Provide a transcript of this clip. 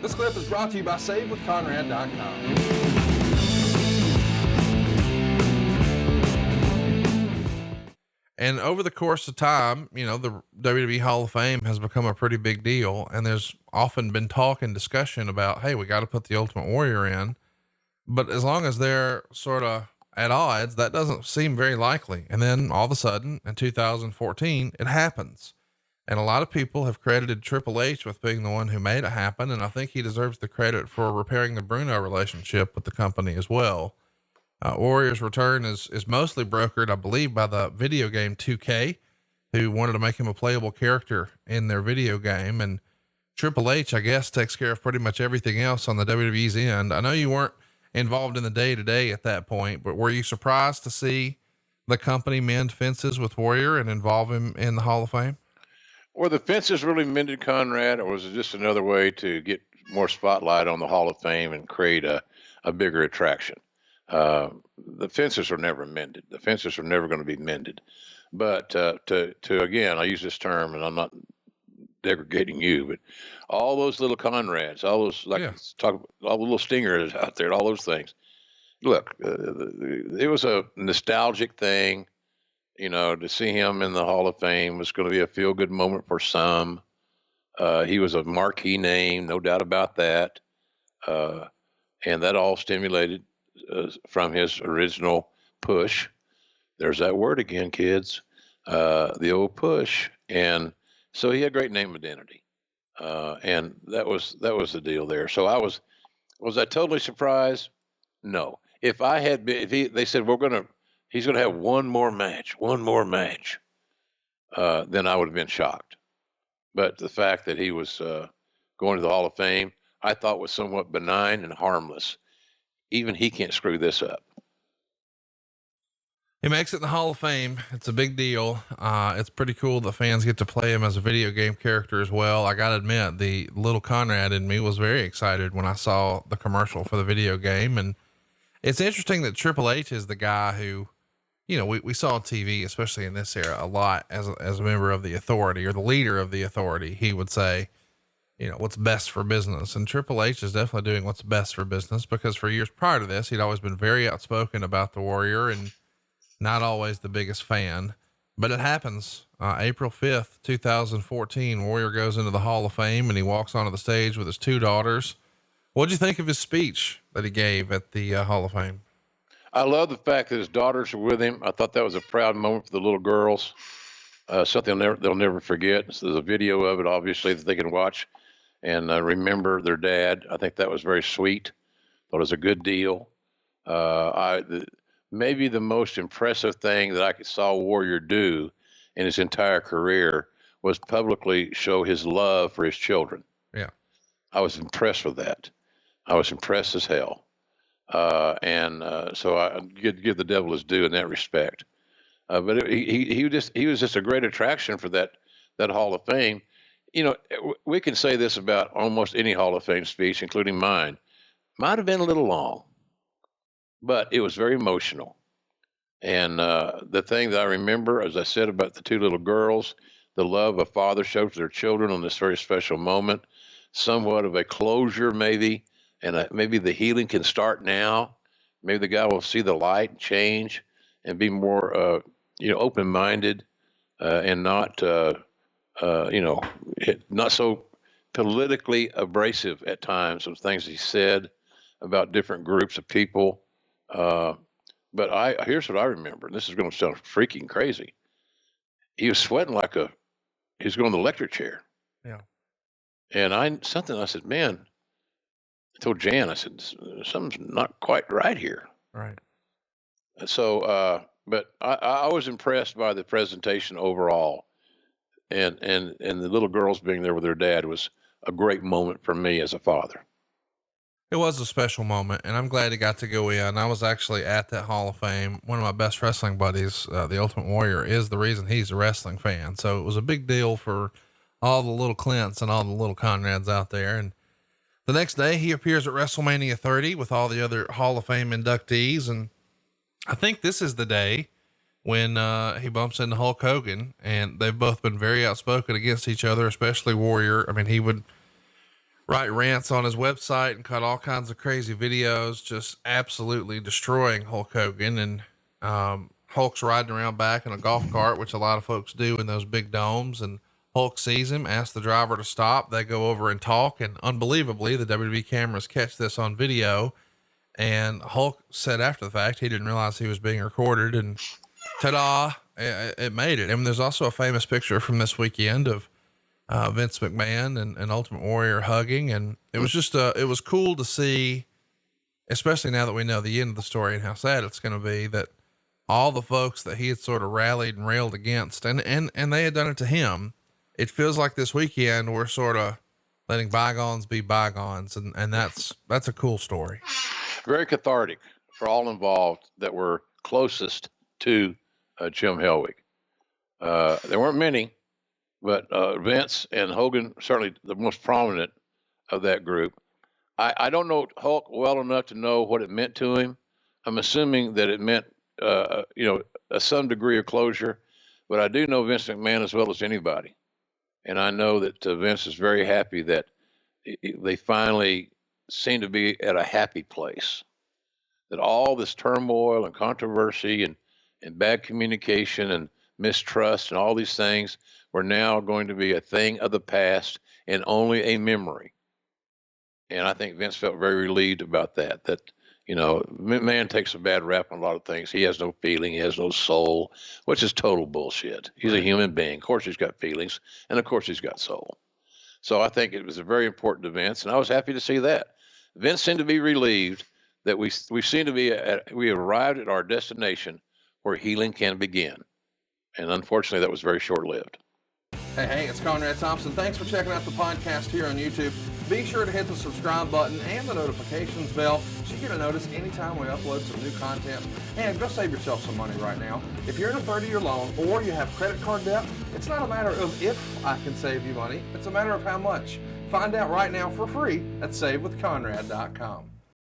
This clip is brought to you by SaveWithConrad.com. And over the course of time, you know, the WWE Hall of Fame has become a pretty big deal. And there's often been talk and discussion about, hey, we got to put the Ultimate Warrior in. But as long as they're sort of at odds, that doesn't seem very likely. And then all of a sudden in 2014, it happens. And a lot of people have credited Triple H with being the one who made it happen. And I think he deserves the credit for repairing the Bruno relationship with the company as well. Warrior's return is mostly brokered, I believe, by the video game 2K, who wanted to make him a playable character in their video game. And Triple H, I guess, takes care of pretty much everything else on the WWE's end. I know you weren't involved in the day to day at that point, but were you surprised to see the company mend fences with Warrior and involve him in the Hall of Fame? Were the fences really mended, Conrad, or was it just another way to get more spotlight on the Hall of Fame and create a bigger attraction? The fences are never mended. The fences are never going to be mended. But to again, I use this term, and I'm not degrading you, but all those little Conrads, all those talk, all the little stingers out there, all those things. Look, it was a nostalgic thing. You know, to see him in the Hall of Fame was going to be a feel-good moment for some. He was a marquee name, no doubt about that. And that all stimulated from his original push. There's that word again, kids. The old push. And so he had great name identity. And that was the deal there. So was I totally surprised? No. If I had been, they said, he's going to have one more match, then I would have been shocked. But the fact that he was going to the Hall of Fame, I thought was somewhat benign and harmless. Even he can't screw this up. He makes it in the Hall of Fame. It's a big deal. It's pretty cool that fans get to play him as a video game character as well. I got to admit, the little Conrad in me was very excited when I saw the commercial for the video game. And it's interesting that Triple H is the guy who, you know, we saw on TV, especially in this era, a lot as a member of the Authority or the leader of the Authority. He would say, you know, what's best for business. And Triple H is definitely doing what's best for business, because for years prior to this, he'd always been very outspoken about the Warrior and not always the biggest fan. But it happens. April 5th, 2014, Warrior goes into the Hall of Fame and he walks onto the stage with his two daughters. What'd you think of his speech that he gave at the Hall of Fame? I love the fact that his daughters were with him. I thought that was a proud moment for the little girls. Something they'll never forget. So there's a video of it, obviously, that they can watch and remember their dad. I think that was very sweet. Thought it was a good deal. Maybe the most impressive thing that I saw Warrior do in his entire career was publicly show his love for his children. Yeah. I was impressed with that. I was impressed as hell. So I give the devil his due in that respect. But he was just a great attraction for that Hall of Fame. You know, we can say this about almost any Hall of Fame speech, including mine. Might have been a little long, but it was very emotional. And the thing that I remember, as I said, about the two little girls, the love a father shows their children on this very special moment, somewhat of a closure maybe, and maybe the healing can start now. Maybe the guy will see the light and change and be more, open-minded and not, not so politically abrasive at times of things he said about different groups of people. But here's what I remember. And this is going to sound freaking crazy. He was sweating like he was going to the electric chair. Yeah. And I said, man, I told Jan, I said, something's not quite right here. Right. So, but I was impressed by the presentation overall, and the little girls being there with their dad was a great moment for me as a father. It was a special moment, and I'm glad he got to go in. I was actually at that Hall of Fame. One of my best wrestling buddies, the Ultimate Warrior, is the reason he's a wrestling fan. So it was a big deal for all the little Clints and all the little Conrads out there. And the next day he appears at WrestleMania 30 with all the other Hall of Fame inductees. And I think this is the day when, he bumps into Hulk Hogan, and they've both been very outspoken against each other, especially Warrior. I mean, he would write rants on his website and cut all kinds of crazy videos, just absolutely destroying Hulk Hogan. And, Hulk's riding around back in a golf cart, which a lot of folks do in those big domes. And Hulk sees him, asks the driver to stop. They go over and talk. And unbelievably, the WWE cameras catch this on video. And Hulk said after the fact, he didn't realize he was being recorded, and ta-da, it made it. And there's also a famous picture from this weekend of Vince McMahon and Ultimate Warrior hugging. And it was just, it was cool to see, especially now that we know the end of the story and how sad it's going to be, that all the folks that he had sort of rallied and railed against, and they had done it to him. It feels like this weekend we're sort of letting bygones be bygones. And that's a cool story. Very cathartic for all involved that were closest to Jim Hellwig. There weren't many, but Vince and Hogan, certainly the most prominent of that group. I don't know Hulk well enough to know what it meant to him. I'm assuming that it meant, some degree of closure, but I do know Vince McMahon as well as anybody. And I know that Vince is very happy that they finally seem to be at a happy place, that all this turmoil and controversy and bad communication and mistrust and all these things were now going to be a thing of the past and only a memory. And I think Vince felt very relieved about that, man takes a bad rap on a lot of things. He has no feeling. He has no soul, which is total bullshit. He's a human being. Of course he's got feelings, and of course he's got soul. So I think it was a very important to Vince, and I was happy to see that. Vince seemed to be relieved that we seem to be we have arrived at our destination where healing can begin. And unfortunately, that was very short-lived. Hey, it's Conrad Thompson. Thanks for checking out the podcast here on YouTube. Be sure to hit the subscribe button and the notifications bell so you get a notice anytime we upload some new content. And go save yourself some money right now. If you're in a 30-year loan or you have credit card debt, it's not a matter of if I can save you money. It's a matter of how much. Find out right now for free at SaveWithConrad.com.